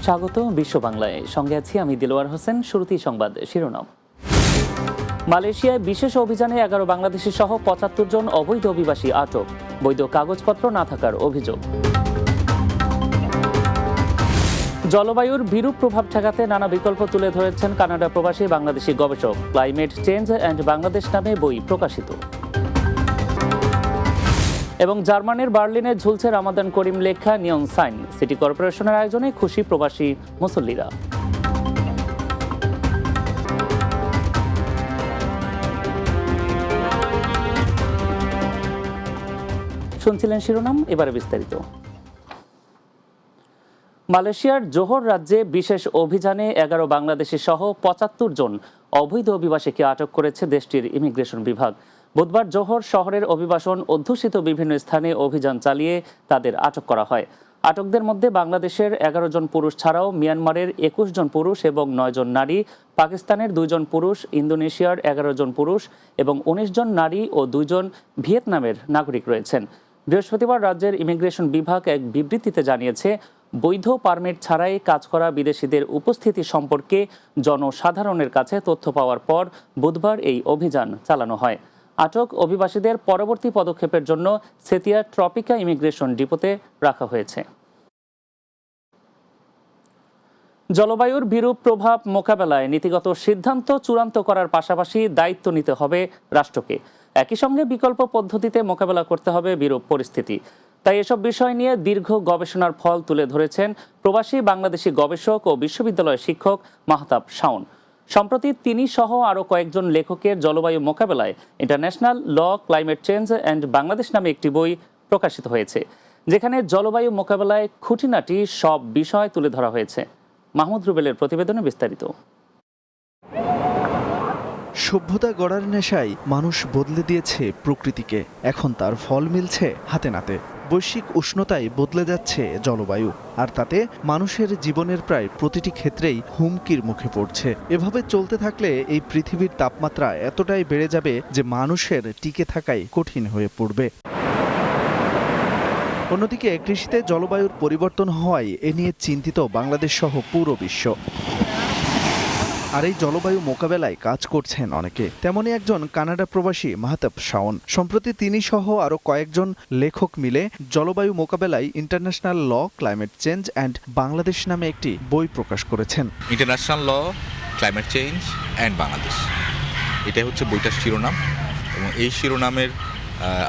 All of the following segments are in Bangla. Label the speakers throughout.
Speaker 1: স্বাগত বিশ্ব বাংলায়, সঙ্গে আছি আমি দিলওয়ার হোসেন। শুরুতেই সংবাদ শিরোনাম। মালয়েশিয়ায় বিশেষ অভিযানে 11 বাংলাদেশি সহ 75 জন অবৈধ অভিবাসী আটক, বৈধ কাগজপত্র না থাকার অভিযোগ। জলবায়ুর বিরূপ প্রভাব ঠেকাতে নানা বিকল্প তুলে ধরেছেন কানাডা প্রবাসী বাংলাদেশি গবেষক। ক্লাইমেট চেঞ্জ অ্যান্ড বাংলাদেশ নামে বই প্রকাশিত। এবং জার্মানির বার্লিনে ঝুলছে রামাদান করিম লেখা নিয়ন সাইন। সিটি কর্পোরেশনের আয়োজনে খুশি প্রবাসী মুসল্লিরা। শুনছিলেন শিরোনাম, এবারে বিস্তারিত। মালয়েশিয়ার জোহর রাজ্যে বিশেষ অভিযানে 11 বাংলাদেশি সহ 75 জন অবৈধ অভিবাসীকে আটক করেছে দেশটির ইমিগ্রেশন বিভাগ। বুধবার জোহর শহরের অভিবাসন অধ্যুষিত বিভিন্ন স্থানে অভিযান চালিয়ে তাদের আটক করা হয়। আটকদের মধ্যে বাংলাদেশের 11 জন পুরুষ ছাড়াও মিয়ানমারের 21 জন পুরুষ এবং 9 জন নারী, পাকিস্তানের 2 জন পুরুষ, ইন্দোনেশিয়ার 11 জন পুরুষ এবং 19 জন নারী ও 2 জন ভিয়েতনামের নাগরিক রয়েছেন। বৃহস্পতিবার রাজ্যের ইমিগ্রেশন বিভাগ এক বিবৃতিতে জানিয়েছে, বৈধ পারমিট ছাড়াই কাজ করা বিদেশিদের উপস্থিতি সম্পর্কে জনসাধারণের কাছে তথ্য পাওয়ার পর বুধবার এই অভিযান চালানো হয়। আটক অভিবাসীদের পরবর্তী পদক্ষেপের জন্য সেতিয়া ট্রপিকা ইমিগ্রেশন ডিপোতে রাখা হয়েছে। জলবায়ুর বিরূপ প্রভাব মোকাবেলায় নীতিগত সিদ্ধান্ত চূড়ান্ত করার পাশাপাশি দায়িত্ব নিতে হবে রাষ্ট্রকে। একই সঙ্গে বিকল্প পদ্ধতিতে মোকাবেলা করতে হবে বিরূপ পরিস্থিতি। তাই এসব বিষয় নিয়ে দীর্ঘ গবেষণার ফল তুলে ধরেছেন প্রবাসী বাংলাদেশি গবেষক ও বিশ্ববিদ্যালয়ের শিক্ষক মাহতাব শাওন। সম্প্রতি তিনি সহ আরও কয়েকজন লেখকের জলবায়ু মোকাবেলায় international law, climate change and Bangladesh নামে একটি বই প্রকাশিত হয়েছে, যেখানে জলবায়ু মোকাবেলায় খুঁটিনাটি সব বিষয় তুলে ধরা হয়েছে। মাহমুদ রুবেলের প্রতিবেদনে বিস্তারিত।
Speaker 2: সভ্যতা গড়ার নেশায় মানুষ বদলে দিয়েছে প্রকৃতিকে, এখন তার ফল মিলছে হাতে নাতে। বৈশ্বিক উষ্ণতায় বদলে যাচ্ছে জলবায়ু, আর তাতে মানুষের জীবনের প্রায় প্রতিটি ক্ষেত্রেই হুমকির মুখে পড়ছে। এভাবে চলতে থাকলে এই পৃথিবীর তাপমাত্রা এতটাই বেড়ে যাবে যে মানুষের টিকে থাকাই কঠিন হয়ে পড়বে। অন্যদিকে কৃষিতে জলবায়ুর পরিবর্তন হওয়ায় এ নিয়ে চিন্তিত বাংলাদেশ সহ পুরো বিশ্ব। আর এই জলবায়ু মোকাবেলায় কাজ করছেন অনেকে। তেমনই একজন কানাডা প্রবাসী মাহতাব শাওন। সম্প্রতি তিনি সহ আরও কয়েকজন লেখক মিলে জলবায়ু মোকাবেলায় international law, climate change and Bangladesh নামে একটি বই প্রকাশ করেছেন।
Speaker 3: International law, climate change and Bangladesh, এটাই হচ্ছে বইটার শিরোনাম। এবং এই শিরোনামের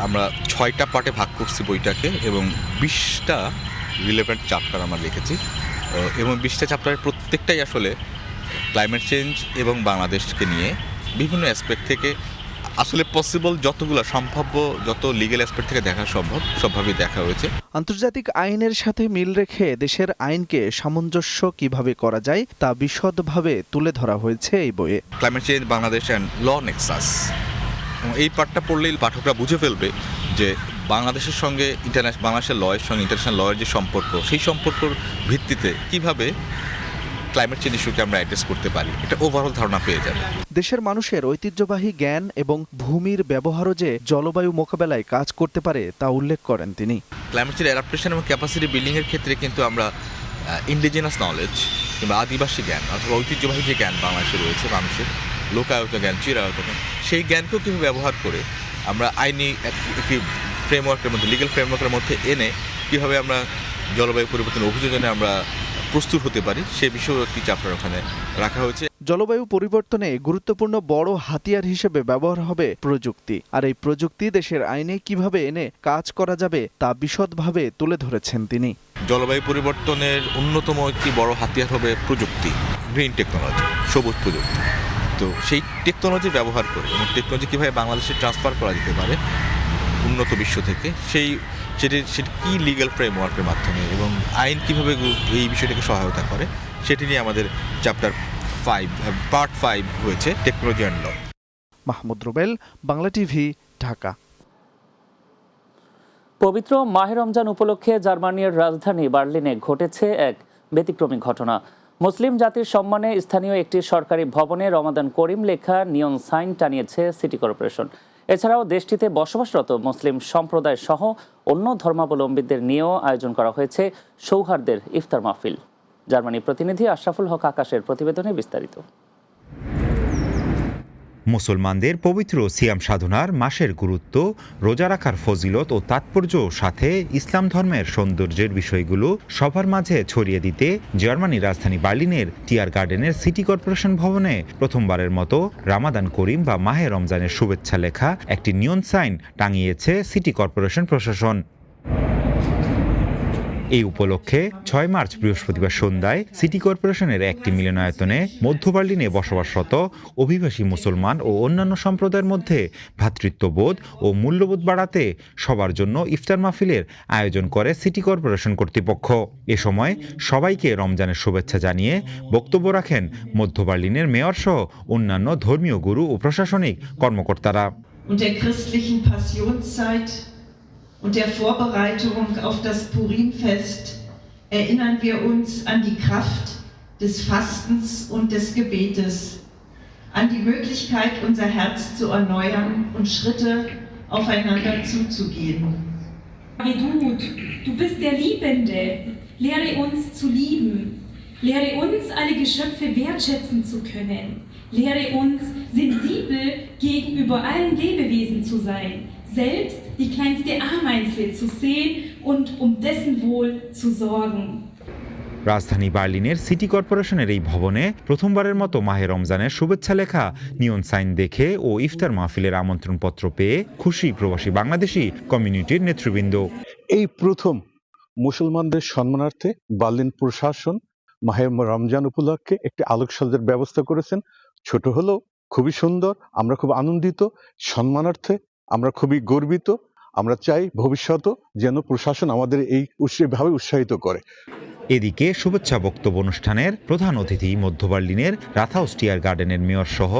Speaker 3: আমরা 6টা পার্টে ভাগ করছি বইটাকে, এবং 20টা রিলেভেন্ট চ্যাপ্টার আমরা লিখেছি। এবং 20টা চ্যাপ্টারের প্রত্যেকটাই আসলে ক্লাইমেট চেঞ্জ এবং বাংলাদেশকে নিয়ে বিভিন্ন অ্যাসপেক্ট থেকে আসলে পসিবল যতগুলো সম্ভাব্য, যত লিগ্যাল অ্যাসপেক্ট থেকে দেখা সম্ভব সবভাবেই দেখা হয়েছে।
Speaker 2: আন্তর্জাতিক আইনের সাথে মিল রেখে দেশের আইনকে সামঞ্জস্য কিভাবে করা যায় তা বিশদভাবে তুলে ধরা হয়েছে এই বইয়ে।
Speaker 3: Climate change, Bangladesh and law nexus, এবং এই পার্টটা পড়লেই পাঠকরা বুঝে ফেলবে যে বাংলাদেশের সঙ্গে বাংলাদেশের লয়ের সঙ্গে ইন্টারন্যাশনাল লয়ের যে সম্পর্ক, সেই সম্পর্কর ভিত্তিতে কিভাবে ক্লাইমেট চেঞ্জ ইস্যুকে আমরা অ্যাড্রেস করতে পারি, এটা ওভারঅল ধারণা পেয়ে যাবে।
Speaker 2: দেশের মানুষের ঐতিহ্যবাহী জ্ঞান এবং ভূমির ব্যবহারও যে জলবায়ু মোকাবেলায় কাজ করতে পারে তা উল্লেখ করেন তিনি।
Speaker 3: ক্লাইমেট চেঞ্জ অ্যাডাপ্টেশন এবং ক্যাপাসিটি বিল্ডিংয়ের ক্ষেত্রে কিন্তু আমরা ইন্ডিজিনাস নলেজ কিংবা আদিবাসী জ্ঞান অথবা ঐতিহ্যবাহী যে জ্ঞান বাংলাদেশে রয়েছে, মানুষের লোকায়ত জ্ঞান, চিরায়ত জ্ঞান, সেই জ্ঞানকেও কীভাবে ব্যবহার করে আমরা আইনি একটি ফ্রেমওয়ার্কের মধ্যে, লিগ্যাল ফ্রেমওয়ার্কের মধ্যে এনে কীভাবে আমরা জলবায়ু পরিবর্তনের অভিযোজনে আমরা প্রস্তুত হতে পারি, সে বিষয়েও একটি চ্যাপ্টার ওখানে রাখা হয়েছে।
Speaker 2: জলবায়ু পরিবর্তনে গুরুত্বপূর্ণ বড় হাতিয়ার হিসেবে ব্যবহার হবে প্রযুক্তি, আর এই প্রযুক্তি দেশের আইনে কিভাবে এনে কাজ করা যাবে তা বিশদভাবে তুলে ধরেছেন তিনি।
Speaker 3: জলবায়ু পরিবর্তনের অন্যতম একটি বড় হাতিয়ার হবে প্রযুক্তি, গ্রিন টেকনোলজি, সবুজ প্রযুক্তি। তো সেই টেকনোলজি ব্যবহার করে এবং টেকনোলজি কীভাবে বাংলাদেশে ট্রান্সফার করা যেতে পারে উন্নত বিশ্ব থেকে, সেটি কী লিগ্যাল ফ্রেমওয়ার্কের মাধ্যমে এবং আইন কীভাবে এই বিষয়টাকে সহায়তা করে, সেটি নিয়ে আমাদের চ্যাপ্টার 5, পার্ট 5 হয়েছে technology and law.
Speaker 2: Mahmud Rubel, Bangla TV, Dhaka.
Speaker 1: পবিত্র মাহে রমজান উপলক্ষে জার্মানির রাজধানী বার্লিনে ঘটেছে এক ব্যতিক্রমী ঘটনা। মুসলিম জাতির সম্মানে স্থানীয় একটি সরকারি ভবনে রমাদান করিম লেখা নিয়ন সাইন টানিয়েছে সিটি কর্পোরেশন। এছাড়াও দেশটিতে বসবাসরত মুসলিম সম্প্রদায় সহ অন্য ধর্মাবলম্বীদের নিয়েও আয়োজন করা হয়েছে সৌহার্দ্যের ইফতার মাহফিল। জার্মানি প্রতিনিধি আশরাফুল হক আকাশের প্রতিবেদনে বিস্তারিত।
Speaker 4: মুসলমানদের পবিত্র সিয়াম সাধনার মাসের গুরুত্ব, রোজা রাখার ফজিলত ও তাৎপর্য সাথে ইসলাম ধর্মের সৌন্দর্যের বিষয়গুলো সবার মাঝে ছড়িয়ে দিতে জার্মানির রাজধানী বার্লিনের টিয়ার গার্ডেনের সিটি কর্পোরেশন ভবনে প্রথমবারের মতো রামাদান করিম বা মাহে রমজানের শুভেচ্ছা লেখা একটি নিয়ন সাইন টাঙিয়েছে সিটি কর্পোরেশন প্রশাসন। এই উপলক্ষে ৬ মার্চ বৃহস্পতিবার সন্ধ্যায় সিটি কর্পোরেশনের একটি মিলনায়তনে মধ্য বার্লিনে বসবাসরত অভিবাসী মুসলমান ও অন্যান্য সম্প্রদায়ের মধ্যে ভ্রাতৃত্ববোধ ও মূল্যবোধ বাড়াতে সবার জন্য ইফতার মাহফিলের আয়োজন করে সিটি কর্পোরেশন কর্তৃপক্ষ। এ সময় সবাইকে রমজানের শুভেচ্ছা জানিয়ে বক্তব্য রাখেন মধ্য বার্লিনের মেয়র সহ অন্যান্য ধর্মীয় গুরু ও প্রশাসনিক কর্মকর্তারা।
Speaker 5: Und der Vorbereitung auf das Purimfest erinnern wir uns an die Kraft des Fastens und des Gebetes, an die Möglichkeit, unser Herz zu erneuern und Schritte aufeinander zuzugehen.
Speaker 6: Vedut, du bist der Liebende. Lehre uns zu lieben. Lehre uns, alle Geschöpfe wertschätzen zu können. Lehre uns, sensibel gegenüber allen Lebewesen zu sein. Selbst die kleinste Ameise zu sehen und dessen Wohl zu sorgen.
Speaker 4: রাজধানী বার্লিনের সিটি কর্পোরেশনের এই ভবনে প্রথমবারের মতো মাহে রমজানের শুভেচ্ছা লেখা নিয়ন সাইন দেখে ও ইফতার মাহফিলের আমন্ত্রণপত্র পেয়ে খুশি প্রবাসী বাংলাদেশি কমিউনিটির নেতৃবৃন্দ।
Speaker 7: এই প্রথম মুসলমানদের সম্মানার্থে বার্লিন প্রশাসন মাহে রমজান উপলক্ষে একটি আলোকসজ্জার ব্যবস্থা করেছেন। ছোট হলেও খুবই সুন্দর, আমরা খুব আনন্দিত, সম্মানার্থে আমরা খুবই গর্বিত। আমরা চাই ভবিষ্যতেও যেন প্রশাসন আমাদের এই ভাবে উৎসাহিত করে।
Speaker 4: এদিকে শুভেচ্ছা বক্তব্য অনুষ্ঠানের প্রধান অতিথি মধ্য বার্লিনের রাথাউস টিয়ার গার্ডেনের মেয়র সহ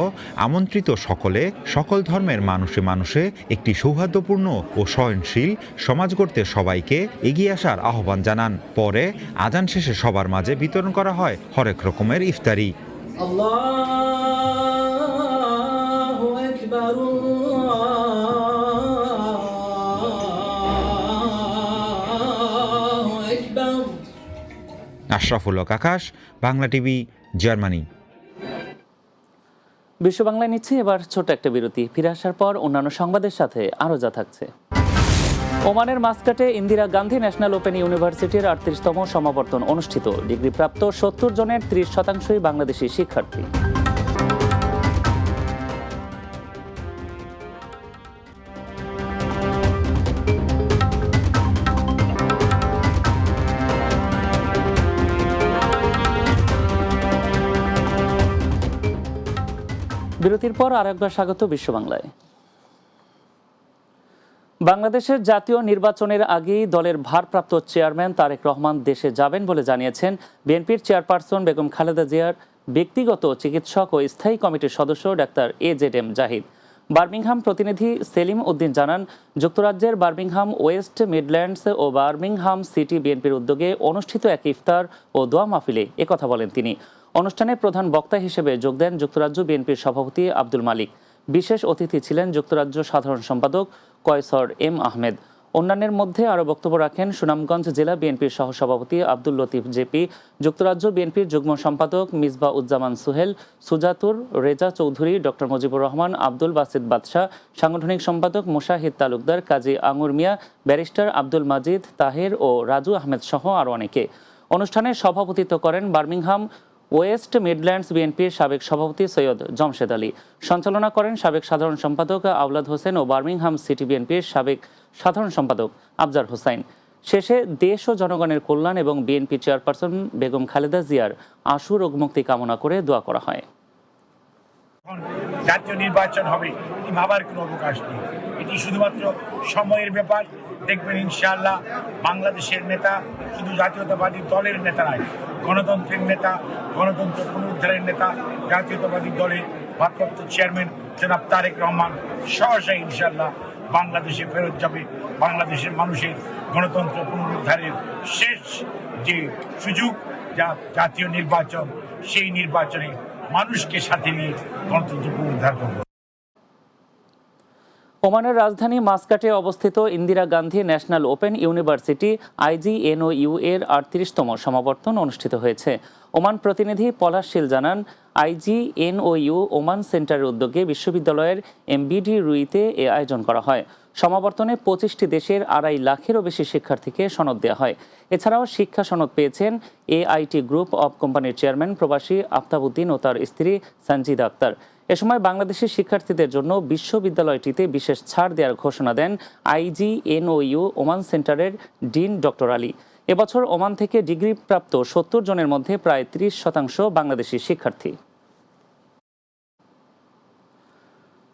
Speaker 4: আমন্ত্রিত সকলে সকল ধর্মের মানুষে মানুষে একটি সৌহার্দ্যপূর্ণ ও সহনশীল সমাজ গড়তে সবাইকে এগিয়ে আসার আহ্বান জানান। পরে আজান শেষে সবার মাঝে বিতরণ করা হয় হরেক রকমের ইফতারি।
Speaker 8: আল্লাহু আকবার।
Speaker 4: আশরাফুল হক আকাশ, বাংলা টিভি, জার্মানি।
Speaker 1: বিশ্ব বাংলায় নিচ্ছি এবার ছোট একটা বিরতি। ফিরে আসার পর অন্যান্য সংবাদের সাথে আরও যা থাকছে। ওমানের মাস্কাটে ইন্দিরা গান্ধী ন্যাশনাল ওপেন ইউনিভার্সিটির 38তম সমাবর্তন অনুষ্ঠিত। ডিগ্রিপ্রাপ্ত 70 জনের 30%ই বাংলাদেশি শিক্ষার্থী। বিরতির পর আরেকবার স্বাগত বিশ্ব বাংলায়। বাংলাদেশের জাতীয় নির্বাচনের আগেই দলের ভারপ্রাপ্ত চেয়ারম্যান তারেক রহমান দেশে যাবেন বলে জানিয়েছেন বিএনপির চেয়ারপারসন বেগম খালেদা জিয়ার ব্যক্তিগত চিকিৎসক ও স্থায়ী কমিটির সদস্য ডাক্তার AZM জাহিদ। বার্মিংহাম প্রতিনিধি সেলিম উদ্দিন জানান, যুক্তরাজ্যের বার্মিংহাম ওয়েস্ট মিডল্যান্ডস ও বার্মিংহাম সিটি বিএনপির উদ্যোগে অনুষ্ঠিত এক ইফতার ও দোয়া মাহফিলে একথা বলেন তিনি। অনুষ্ঠানে প্রধান বক্তা হিসেবে যোগ দেন যুক্তরাজ্য বিএনপির সভাপতি আব্দুল মালিক। বিশেষ অতিথি ছিলেন যুক্তরাজ্য সাধারণ সম্পাদক কয়সর এম আহমেদ। অন্যান্যের মধ্যে আরও বক্তব্য রাখেন সুনামগঞ্জ জেলা বিএনপির সহসভাপতি আব্দুল লতিফ জেপি, যুক্তরাজ্য বিএনপির যুগ্ম সম্পাদক মিসবা উজ্জামান সুহেল, সুজাতুর রেজা চৌধুরী, ডক্টর মুজিবুর রহমান, আব্দুল বাসিত বাদশাহ, সাংগঠনিক সম্পাদক মুশাহিদ তালুকদার, কাজী আঙুর মিয়া, ব্যারিস্টার আব্দুল মাজিদ তাহের ও রাজু আহমেদ সহ আরও অনেকে। অনুষ্ঠানে সভাপতিত্ব করেন বার্মিংহাম ওয়েস্ট মিডল্যান্ডস বিএনপির সাবেক সভাপতি সৈয়দ জমশেদ আলী। সঞ্চালনা করেন সাবেক সাধারণ সম্পাদক আওলাদ হোসেন ও বার্মিংহাম সিটি বিএনপির সাবেক সাধারণ সম্পাদক আফজার হোসাইন। শেষে দেশ ও জনগণের কল্যাণ এবং বিএনপি চেয়ারপারসন বেগম খালেদা জিয়ার আশু রোগ মুক্তি কামনা করে দোয়া করা হয়।
Speaker 9: জাতীয় নির্বাচন হবে এটি ভাবার কোনো অবকাশ নেই, এটি শুধুমাত্র সময়ের ব্যাপার। দেখবেন ইনশাআল্লাহ বাংলাদেশের নেতা শুধু জাতীয়তাবাদী দলের নেতা নয়, গণতন্ত্রের নেতা, গণতন্ত্র পুনরুদ্ধারের নেতা, জাতীয়তাবাদী দলের ভারপ্রাপ্ত চেয়ারম্যান জনাব তারেক রহমান সহসাই ইনশাআল্লাহ বাংলাদেশে ফেরত যাবে। বাংলাদেশের মানুষের গণতন্ত্র পুনরুদ্ধারের শেষ যে সুযোগ যা জাতীয় নির্বাচন, সেই নির্বাচনে মানুষকে সাথে নিয়ে গণতন্ত্র পুনরুদ্ধার করবে।
Speaker 1: ওমানের রাজধানী মাসকাটে অবস্থিত Indira Gandhi national open university IGNOU এর 38তম সমাবর্তন অনুষ্ঠিত হয়েছে। ওমান প্রতিনিধি পলাশ শীল জানান, IGNOU ওমান সেন্টারের উদ্যোগে বিশ্ববিদ্যালয়ের MBD রুইতে এ আয়োজন করা হয়। সমাবর্তনে 25টি দেশের 2.5 লাখেরও বেশি শিক্ষার্থীকে সনদ দেওয়া হয়। এছাড়াও শিক্ষা সনদ পেয়েছেন AIT গ্রুপ অব কোম্পানির চেয়ারম্যান প্রবাসী আফতাবউদ্দিন ও তার স্ত্রী সঞ্জিদা আক্তার। এ সময় বাংলাদেশি শিক্ষার্থীদের জন্য বিশ্ববিদ্যালয়টিতে বিশেষ ছাড় দেওয়ার ঘোষণা দেন IGNOU ওমান সেন্টারের ডিন ডক্টর আলী। এবছর ওমান থেকে ডিগ্রিপ্রাপ্ত 70 জনের মধ্যে প্রায় 30% বাংলাদেশি শিক্ষার্থী।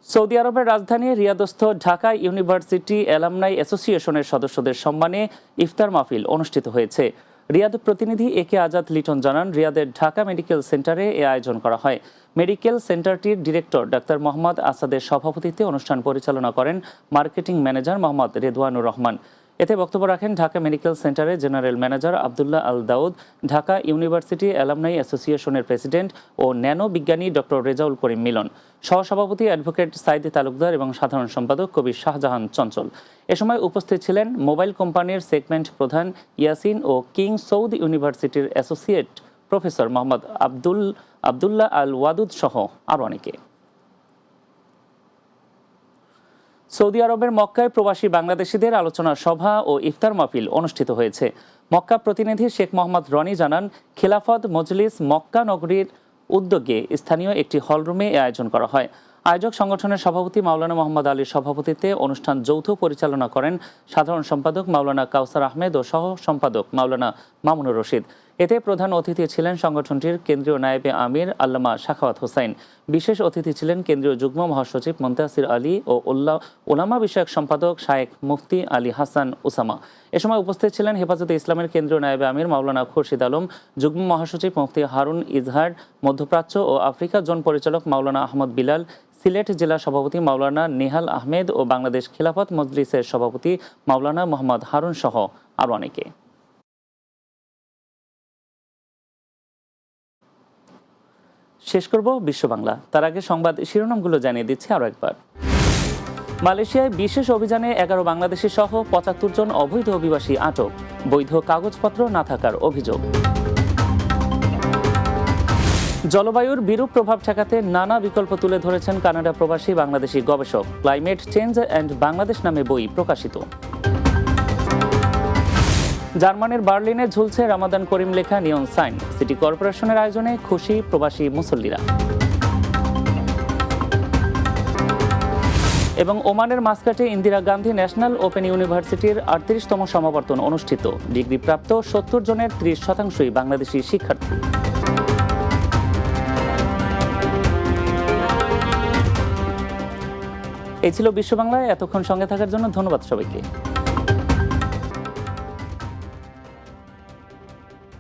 Speaker 1: সৌদি আরবের রাজধানী রিয়াদস্থ ঢাকা ইউনিভার্সিটি অ্যালামনাই অ্যাসোসিয়েশনের সদস্যদের সম্মানে ইফতার মাহফিল অনুষ্ঠিত হয়েছে। রিয়াদ প্রতিনিধি AK আজাদ লিটন জানান, রিয়াদের ঢাকা মেডিকেল সেন্টারে এ আয়োজন করা হয়। মেডিকেল সেন্টারটির ডিরেক্টর ডাক্তার মোহাম্মদ আসাদের সভাপতিত্বে অনুষ্ঠান পরিচালনা করেন মার্কেটিং ম্যানেজার মোহাম্মদ রেদওয়ানুর রহমান। এতে বক্তব্য রাখেন ঢাকা মেডিকেল সেন্টারের জেনারেল ম্যানেজার আবদুল্লাহ আল দাউদ, ঢাকা ইউনিভার্সিটি অ্যালামনাই অ্যাসোসিয়েশনের প্রেসিডেন্ট ও ন্যানো বিজ্ঞানী ডক্টর রেজাউল করিম মিলন, সহসভাপতি অ্যাডভোকেট সাইদি তালুকদার এবং সাধারণ সম্পাদক কবি শাহজাহান চঞ্চল। এ সময় উপস্থিত ছিলেন মোবাইল কোম্পানির সেগমেন্ট প্রধান ইয়াসিন ও কিং সৌদ ইউনিভার্সিটির অ্যাসোসিয়েট প্রফেসর মোহাম্মদ আবদুল্লাহ আল ওয়াদুদ সহ আরও অনেকে। সৌদি আরবের মক্কায় প্রবাসী বাংলাদেশিদের আলোচনা সভা ও ইফতার মাহফিল অনুষ্ঠিত হয়েছে। মক্কা প্রতিনিধি শেখ মোহাম্মদ রনি জানান, খিলাফত মজলিস মক্কা নগরীর উদ্যোগে স্থানীয় একটি হলরুমে এ আয়োজন করা হয়। আয়োজক সংগঠনের সভাপতি মাওলানা মোহাম্মদ আলীর সভাপতিত্বে অনুষ্ঠান যৌথ পরিচালনা করেন সাধারণ সম্পাদক মাওলানা কাউসার আহমেদ ও সহ সম্পাদক মাওলানা মামুনুর রশিদ। এতে প্রধান অতিথি ছিলেন সংগঠনটির কেন্দ্রীয় নায়েবে আমির আল্লামা সাখাওয়াত হোসাইন। বিশেষ অতিথি ছিলেন কেন্দ্রীয় যুগ্ম মহাসচিব মুনতাসির আলী ও ওলামা বিষয়ক সম্পাদক শায়েখ মুফতি আলী হাসান উসামা। এ সময় উপস্থিত ছিলেন হেফাজতে ইসলামের কেন্দ্রীয় নায়েবে আমির মাওলানা খুরশিদ আলম, যুগ্ম মহাসচিব মুফতি হারুন ইজহার, মধ্যপ্রাচ্য ও আফ্রিকা জোন পরিচালক মাওলানা আহমদ বিলাল, সিলেট জেলা সভাপতি মাওলানা নেহাল আহমেদ ও বাংলাদেশ খিলাফত মজলিসের সভাপতি মাওলানা মোহাম্মদ হারুন সহ আরও অনেকে। শেষ করব বিশ্ব বাংলা, তার আগে সংবাদ শিরোনামগুলো জানিয়ে দিচ্ছি আরও একবার। মালয়েশিয়ায় বিশেষ অভিযানে 11 বাংলাদেশি সহ 75 জন অবৈধ অভিবাসী আটক, বৈধ কাগজপত্র না থাকার অভিযোগ। জলবায়ুর বিরূপ প্রভাব ঠেকাতে নানা বিকল্প তুলে ধরেছেন কানাডা প্রবাসী বাংলাদেশি গবেষক। ক্লাইমেট চেঞ্জ অ্যান্ড বাংলাদেশ নামে বই প্রকাশিত। জার্মানির বার্লিনে ঝুলছে রামাদান করিম লেখা নিয়ন সাইন। সিটি কর্পোরেশনের আয়োজনে খুশি প্রবাসী মুসল্লিরা। এবং ওমানের মাসকাটে ইন্দিরা গান্ধী ন্যাশনাল ওপেন ইউনিভার্সিটির 38তম সমাবর্তন অনুষ্ঠিত। ডিগ্রিপ্রাপ্ত 70 জনের 30%ই বাংলাদেশি শিক্ষার্থী। এই ছিল বিশ্ব বাংলায়। এতক্ষণ সঙ্গে থাকার জন্য ধন্যবাদ সবাইকে।